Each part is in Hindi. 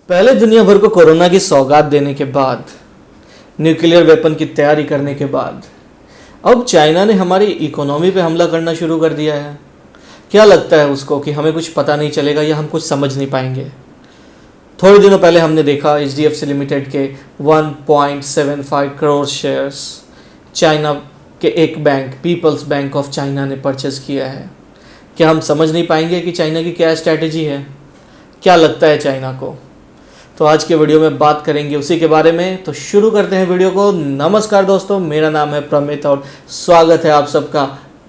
पहले दुनिया भर को कोरोना की सौगात देने के बाद, न्यूक्लियर वेपन की तैयारी करने के बाद, अब चाइना ने हमारी इकोनॉमी पे हमला करना शुरू कर दिया है। क्या लगता है उसको कि हमें कुछ पता नहीं चलेगा या हम कुछ समझ नहीं पाएंगे? थोड़े दिनों पहले हमने देखा एचडीएफसी लिमिटेड के 1.75 करोड़ शेयर्स चाइना के एक bank People's Bank of China ने परचेज किया है। क्या हम समझ नहीं पाएंगे कि चाइना की क्या स्ट्रैटेजी है? क्या लगता है चाइना को? तो आज के वीडियो में बात करेंगे उसी के बारे में। तो शुरू करते हैं वीडियो को। नमस्कार दोस्तों, मेरा नाम है प्रमित और स्वागत है आप सबका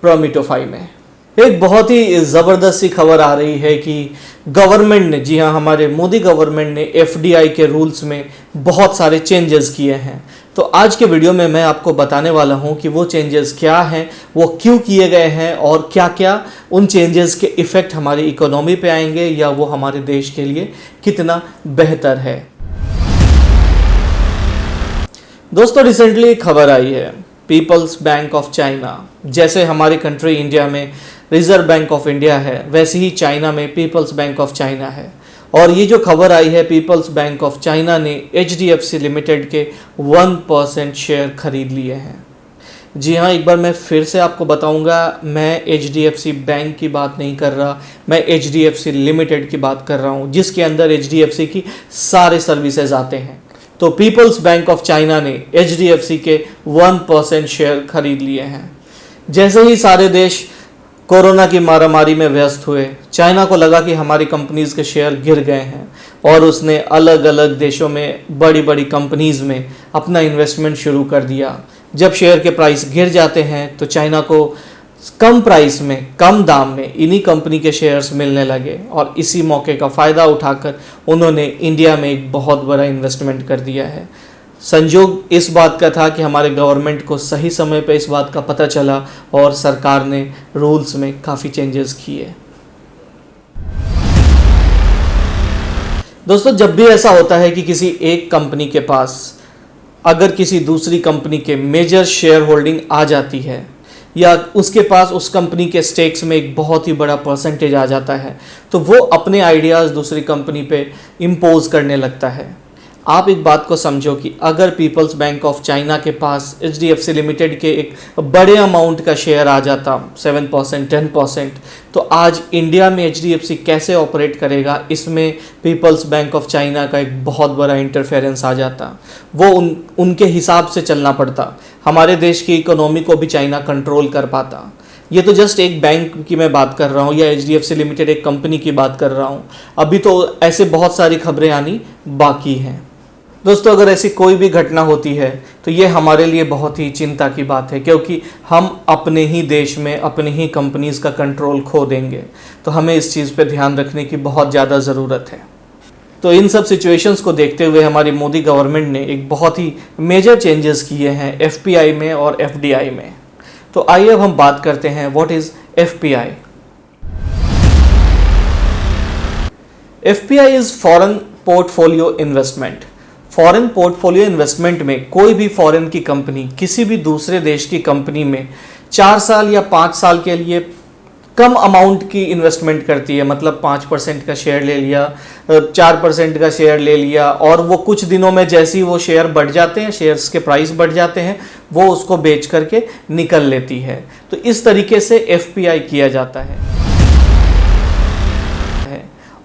प्रोमिटोफाई में। एक बहुत ही ज़बरदस्त सी खबर आ रही है कि गवर्नमेंट ने, जी हाँ, हमारे मोदी गवर्नमेंट ने एफडीआई के रूल्स में बहुत सारे चेंजेस किए हैं। तो आज के वीडियो में मैं आपको बताने वाला हूं कि वो चेंजेस क्या हैं, वो क्यों किए गए हैं और क्या क्या उन चेंजेस के इफ़ेक्ट हमारी इकोनॉमी पे आएंगे या वो हमारे देश के लिए कितना बेहतर है। दोस्तों, रिसेंटली एक खबर आई है, पीपल्स बैंक ऑफ चाइना, जैसे हमारी कंट्री इंडिया में रिजर्व बैंक ऑफ इंडिया है, वैसे ही चाइना में पीपल्स बैंक ऑफ चाइना है। और ये जो खबर आई है, पीपल्स बैंक ऑफ चाइना ने एचडीएफसी लिमिटेड के 1% शेयर खरीद लिए हैं। जी हाँ, एक बार मैं फिर से आपको बताऊंगा, मैं एचडीएफसी बैंक की बात नहीं कर रहा, मैं एचडीएफसी लिमिटेड की बात कर रहा हूँ, जिसके अंदर एचडीएफसी की सारे सर्विसेज आते हैं। तो पीपल्स बैंक ऑफ चाइना ने एचडीएफसी के 1% शेयर खरीद लिए हैं। जैसे ही सारे देश कोरोना की मारामारी में व्यस्त हुए, चाइना को लगा कि हमारी कंपनीज के शेयर गिर गए हैं और उसने अलग अलग देशों में बड़ी बड़ी कंपनीज में अपना इन्वेस्टमेंट शुरू कर दिया। जब शेयर के प्राइस गिर जाते हैं तो चाइना को कम प्राइस में, कम दाम में इन्हीं कंपनी के शेयर्स मिलने लगे और इसी मौके का फ़ायदा उठाकर उन्होंने इंडिया में एक बहुत बड़ा इन्वेस्टमेंट कर दिया है। संयोग इस बात का था कि हमारे गवर्नमेंट को सही समय पे इस बात का पता चला और सरकार ने रूल्स में काफ़ी चेंजेस किए। दोस्तों, जब भी ऐसा होता है कि किसी एक कंपनी के पास अगर किसी दूसरी कंपनी के मेजर शेयर होल्डिंग आ जाती है या उसके पास उस कंपनी के स्टेक्स में एक बहुत ही बड़ा परसेंटेज आ जाता है, तो वो अपने आइडियाज़ दूसरी कंपनी पे इम्पोज करने लगता है। आप एक बात को समझो कि अगर पीपल्स बैंक ऑफ चाइना के पास एचडीएफसी लिमिटेड के एक बड़े अमाउंट का शेयर आ जाता, 7%, 10%, तो आज इंडिया में एचडीएफसी कैसे ऑपरेट करेगा, इसमें पीपल्स बैंक ऑफ चाइना का एक बहुत बड़ा इंटरफेरेंस आ जाता। वो उनके हिसाब से चलना पड़ता, हमारे देश की इकोनॉमी को भी चाइना कंट्रोल कर पाता। ये तो जस्ट एक बैंक की मैं बात कर रहा हूँ या एचडीएफसी लिमिटेड एक कंपनी की बात कर रहा हूँ, अभी तो ऐसे बहुत सारी खबरें आनी बाकी हैं। दोस्तों, अगर ऐसी कोई भी घटना होती है तो ये हमारे लिए बहुत ही चिंता की बात है, क्योंकि हम अपने ही देश में अपनी ही कंपनीज़ का कंट्रोल खो देंगे। तो हमें इस चीज़ पे ध्यान रखने की बहुत ज़्यादा ज़रूरत है। तो इन सब सिचुएशंस को देखते हुए हमारी मोदी गवर्नमेंट ने एक बहुत ही मेजर चेंजेस किए हैं एफपीआई में और एफडीआई में। तो आइए अब हम बात करते हैं, what is FPI. FPI is foreign portfolio investment. Foreign portfolio investment में कोई भी फॉरेन की कंपनी किसी भी दूसरे देश की कंपनी में 4 साल या 5 साल के लिए कम अमाउंट की इन्वेस्टमेंट करती है। मतलब 5% का शेयर ले लिया, 4% का शेयर ले लिया, और वो कुछ दिनों में जैसे ही वो शेयर बढ़ जाते हैं, शेयर्स के प्राइस बढ़ जाते हैं, वो उसको बेच करके निकल लेती है। तो इस तरीके से एफपीआई किया जाता है।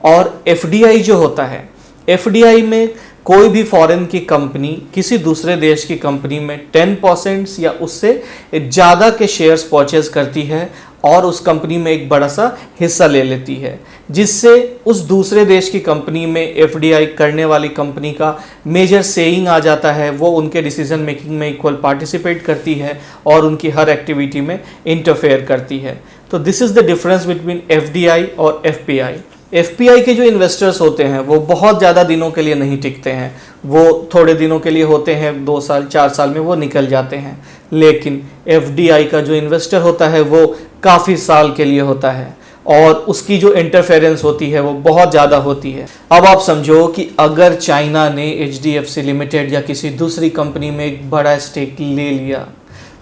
और एफडीआई जो होता है, एफडीआई में कोई भी फॉरेन की कंपनी किसी दूसरे देश की कंपनी में 10% या उससे ज़्यादा के शेयर्स परचेज करती है और उस कंपनी में एक बड़ा सा हिस्सा ले लेती है, जिससे उस दूसरे देश की कंपनी में एफडीआई करने वाली कंपनी का मेजर सेइंग आ जाता है। वो उनके डिसीजन मेकिंग में इक्वल पार्टिसिपेट करती है और उनकी हर एक्टिविटी में इंटरफेयर करती है। तो this is the difference between FDI और एफपीआई। एफपीआई के जो इन्वेस्टर्स होते हैं वो बहुत ज़्यादा दिनों के लिए नहीं टिकते हैं, वो थोड़े दिनों के लिए होते हैं, 2 साल 4 साल में वो निकल जाते हैं। लेकिन एफडीआई का जो इन्वेस्टर होता है वो काफ़ी साल के लिए होता है और उसकी जो इंटरफेरेंस होती है वो बहुत ज़्यादा होती है। अब आप समझो कि अगर चाइना ने एचडीएफसी लिमिटेड या किसी दूसरी कंपनी में एक बड़ा स्टेक ले लिया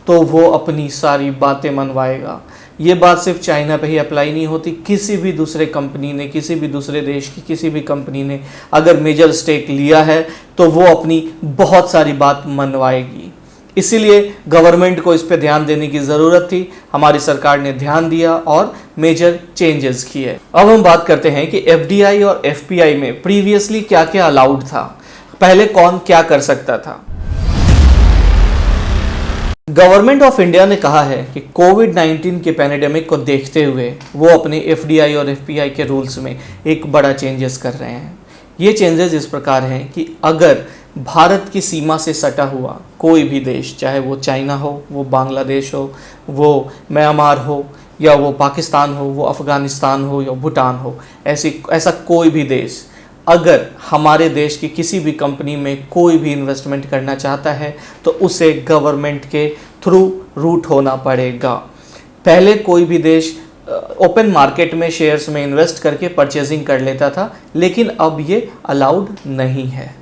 तो वो अपनी सारी बातें मनवाएगा, ये बात सिर्फ चाइना पे ही अप्लाई नहीं होती, किसी भी दूसरे कंपनी ने, किसी भी दूसरे देश की किसी भी कंपनी ने अगर मेजर स्टेक लिया है तो वो अपनी बहुत सारी बात मनवाएगी। इसीलिए गवर्नमेंट को इस पे ध्यान देने की ज़रूरत थी। हमारी सरकार ने ध्यान दिया और मेजर चेंजेस किए। अब हम बात करते हैं कि एफडीआई और एफपीआई में प्रीवियसली क्या क्या अलाउड था, पहले कौन क्या कर सकता था। गवर्नमेंट ऑफ इंडिया ने कहा है कि कोविड-19 के पैंडेमिक को देखते हुए वो अपने एफडीआई और एफपीआई के रूल्स में एक बड़ा चेंजेस कर रहे हैं। ये चेंजेस इस प्रकार हैं कि अगर भारत की सीमा से सटा हुआ कोई भी देश, चाहे वो चाइना हो, वो बांग्लादेश हो, वो म्यांमार हो, या वो पाकिस्तान हो, वो अफ़गानिस्तान हो, या भूटान हो, ऐसा कोई भी देश अगर हमारे देश की किसी भी कंपनी में कोई भी इन्वेस्टमेंट करना चाहता है तो उसे गवर्नमेंट के थ्रू रूट होना पड़ेगा। पहले कोई भी देश ओपन मार्केट में शेयर्स में इन्वेस्ट करके परचेजिंग कर लेता था, लेकिन अब ये अलाउड नहीं है।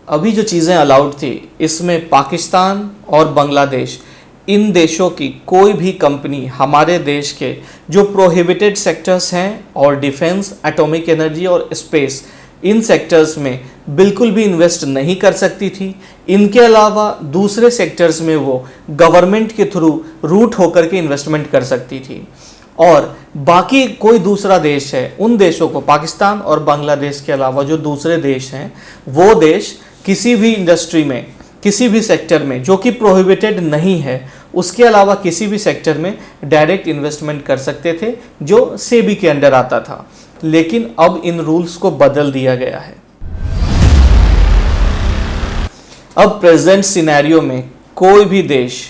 अभी जो चीज़ें अलाउड थी इसमें पाकिस्तान और बांग्लादेश, इन देशों की कोई भी कंपनी हमारे देश के जो प्रोहिबिटेड सेक्टर्स हैं और डिफेंस, एटॉमिक एनर्जी और स्पेस, इन सेक्टर्स में बिल्कुल भी इन्वेस्ट नहीं कर सकती थी। इनके अलावा दूसरे सेक्टर्स में वो गवर्नमेंट के थ्रू रूट होकर के इन्वेस्टमेंट कर सकती थी। और बाकी कोई दूसरा देश है, उन देशों को, पाकिस्तान और बांग्लादेश के अलावा जो दूसरे देश हैं, वो देश किसी भी इंडस्ट्री में, किसी भी सेक्टर में जो कि प्रोहिबिटेड नहीं है, उसके अलावा किसी भी सेक्टर में डायरेक्ट इन्वेस्टमेंट कर सकते थे जो सेबी के अंडर आता था। लेकिन अब इन रूल्स को बदल दिया गया है। अब प्रेजेंट सिनेरियो में कोई भी देश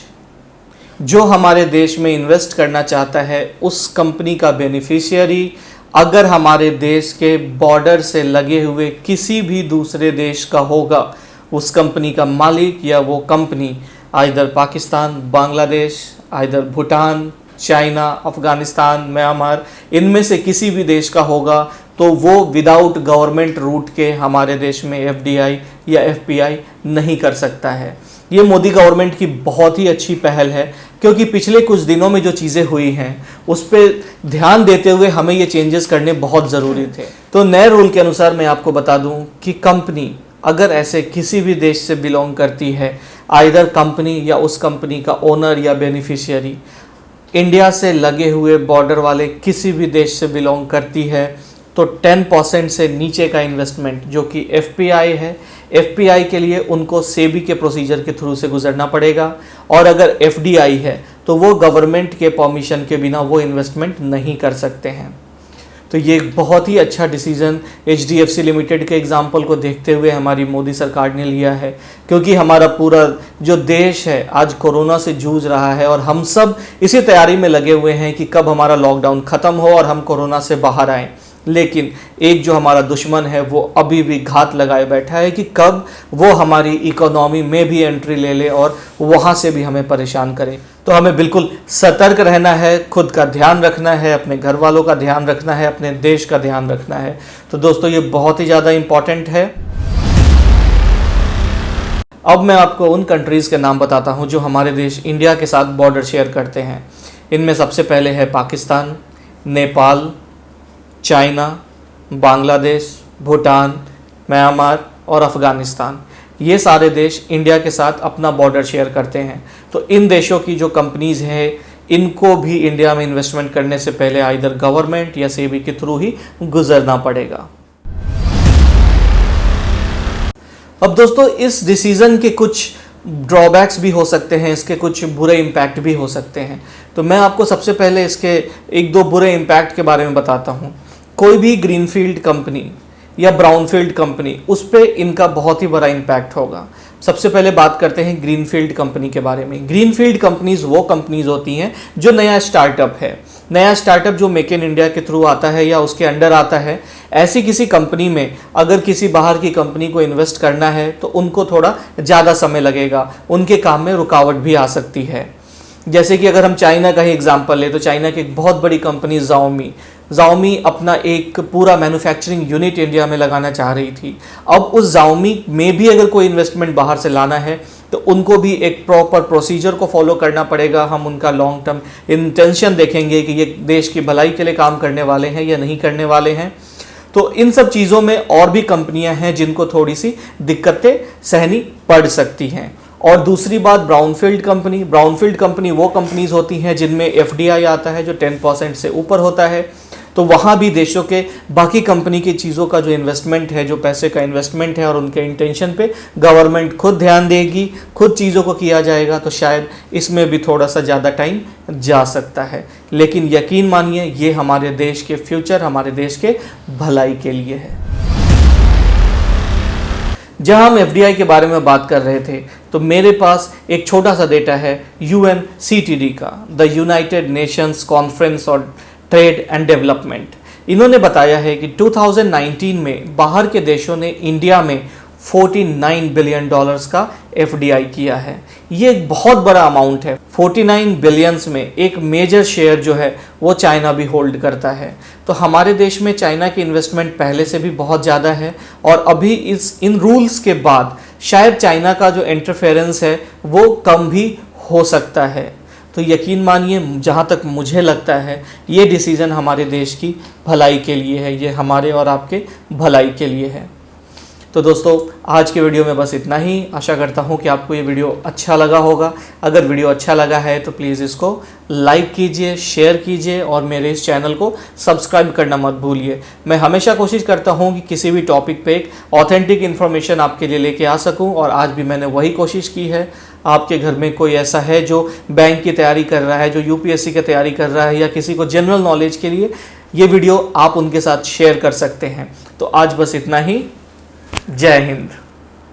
जो हमारे देश में इन्वेस्ट करना चाहता है, उस कंपनी का बेनिफिशियरी अगर हमारे देश के बॉर्डर से लगे हुए किसी भी दूसरे देश का होगा, उस कंपनी का मालिक या वो company either Pakistan, Bangladesh, either Bhutan, China, Afghanistan, Myanmar, इनमें से किसी भी देश का होगा, तो वो विदाउट गवर्नमेंट रूट के हमारे देश में एफडीआई या एफपीआई नहीं कर सकता है। ये मोदी गवर्नमेंट की बहुत ही अच्छी पहल है, क्योंकि पिछले कुछ दिनों में जो चीज़ें हुई हैं उस पर ध्यान देते हुए हमें ये चेंजेस करने बहुत ज़रूरी थे। तो नए रूल के अनुसार मैं आपको बता दूं कि कंपनी अगर ऐसे किसी भी देश से बिलोंग करती है, आइदर कंपनी या उस कंपनी का ओनर या बेनिफिशियरी इंडिया से लगे हुए बॉर्डर वाले किसी भी देश से बिलोंग करती है, तो 10% से नीचे का इन्वेस्टमेंट जो कि एफपीआई है, एफपीआई के लिए उनको सेबी के प्रोसीजर के थ्रू से गुजरना पड़ेगा। और अगर एफडीआई है तो वो गवर्नमेंट के परमिशन के बिना वो इन्वेस्टमेंट नहीं कर सकते हैं। तो ये बहुत ही अच्छा डिसीजन एचडीएफसी लिमिटेड के एग्जाम्पल को देखते हुए हमारी मोदी सरकार ने लिया है, क्योंकि हमारा पूरा जो देश है आज कोरोना से जूझ रहा है और हम सब इसी तैयारी में लगे हुए हैं कि कब हमारा लॉकडाउन ख़त्म हो और हम कोरोना से बाहर आएँ। लेकिन एक जो हमारा दुश्मन है वो अभी भी घात लगाए बैठा है कि कब वो हमारी इकोनॉमी में भी एंट्री ले ले और वहाँ से भी हमें परेशान करे। तो हमें बिल्कुल सतर्क रहना है, खुद का ध्यान रखना है, अपने घर वालों का ध्यान रखना है, अपने देश का ध्यान रखना है। तो दोस्तों ये बहुत ही ज़्यादा इम्पॉर्टेंट है। अब मैं आपको उन कंट्रीज़ के नाम बताता हूँ जो हमारे देश इंडिया के साथ बॉर्डर शेयर करते हैं। इनमें सबसे पहले है पाकिस्तान, नेपाल, चाइना, बांग्लादेश, भूटान, म्यांमार और अफ़गानिस्तान। ये सारे देश इंडिया के साथ अपना बॉर्डर शेयर करते हैं। तो इन देशों की जो कंपनीज़ हैं, इनको भी इंडिया में इन्वेस्टमेंट करने से पहले आइदर गवर्नमेंट या सेबी के थ्रू ही गुजरना पड़ेगा। अब दोस्तों इस डिसीज़न के कुछ ड्रॉबैक्स भी हो सकते हैं, इसके कुछ बुरे इम्पैक्ट भी हो सकते हैं। तो मैं आपको सबसे पहले इसके एक दो बुरे इम्पैक्ट के बारे में बताता हूँ। कोई भी ग्रीनफील्ड कंपनी या ब्राउनफील्ड कंपनी, उस पर इनका बहुत ही बड़ा इम्पैक्ट होगा। सबसे पहले बात करते हैं ग्रीनफील्ड कंपनी के बारे में। ग्रीनफील्ड कंपनीज वो कंपनीज होती हैं जो नया स्टार्टअप है, नया स्टार्टअप जो मेक इन इंडिया के थ्रू आता है या उसके अंडर आता है। ऐसी किसी कंपनी में अगर किसी बाहर की कंपनी को इन्वेस्ट करना है तो उनको थोड़ा ज़्यादा समय लगेगा, उनके काम में रुकावट भी आ सकती है। जैसे कि अगर हम चाइना का ही एग्जांपल लें तो चाइना की एक बहुत बड़ी कंपनी Xiaomi अपना एक पूरा मैन्युफैक्चरिंग यूनिट इंडिया में लगाना चाह रही थी। अब उस Xiaomi में भी अगर कोई इन्वेस्टमेंट बाहर से लाना है तो उनको भी एक प्रॉपर प्रोसीजर को फॉलो करना पड़ेगा। हम उनका लॉन्ग टर्म इंटेंशन देखेंगे कि ये देश की भलाई के लिए काम करने वाले हैं या नहीं करने वाले हैं। तो इन सब चीज़ों में और भी कंपनियां हैं जिनको थोड़ी सी दिक्कतें सहनी पड़ सकती हैं। और दूसरी बात, ब्राउनफील्ड कंपनी वो कंपनीज होती हैं जिनमें एफडीआई आता है जो 10% से ऊपर होता है। तो वहाँ भी देशों के बाकी कंपनी की चीज़ों का जो इन्वेस्टमेंट है, जो पैसे का इन्वेस्टमेंट है और उनके इंटेंशन पे गवर्नमेंट खुद ध्यान देगी, खुद चीज़ों को किया जाएगा। तो शायद इसमें भी थोड़ा सा ज़्यादा टाइम जा सकता है, लेकिन यकीन मानिए ये हमारे देश के फ्यूचर, हमारे देश के भलाई के लिए है। जहां हम एफडीआई के बारे में बात कर रहे थे तो मेरे पास एक छोटा सा डेटा है UNCTD का, the United Nations conference on trade and development. इन्होंने बताया है कि 2019 में बाहर के देशों ने इंडिया में $49 बिलियन का एफडीआई किया है। ये एक बहुत बड़ा अमाउंट है। 49 बिलियंस में एक मेजर शेयर जो है वो चाइना भी होल्ड करता है। तो हमारे देश में चाइना की इन्वेस्टमेंट पहले से भी बहुत ज़्यादा है और अभी इन रूल्स के बाद शायद चाइना का जो इंटरफेरेंस है वो कम भी हो सकता है। तो यकीन मानिए, जहाँ तक मुझे लगता है ये डिसीज़न हमारे देश की भलाई के लिए है, ये हमारे और आपके भलाई के लिए है। तो दोस्तों, आज के वीडियो में बस इतना ही। आशा करता हूँ कि आपको ये वीडियो अच्छा लगा होगा। अगर वीडियो अच्छा लगा है तो प्लीज़ इसको लाइक कीजिए, शेयर कीजिए और मेरे इस चैनल को सब्सक्राइब करना मत भूलिए। मैं हमेशा कोशिश करता हूँ कि किसी भी टॉपिक पे एक ऑथेंटिक इन्फॉर्मेशन आपके लिए लेके आ सकूँ और आज भी मैंने वही कोशिश की है। आपके घर में कोई ऐसा है जो बैंक की तैयारी कर रहा है, जो यूपीएससी की तैयारी कर रहा है या किसी को जनरल नॉलेज के लिए ये वीडियो आप उनके साथ शेयर कर सकते हैं। तो आज बस इतना ही। जय हिंद।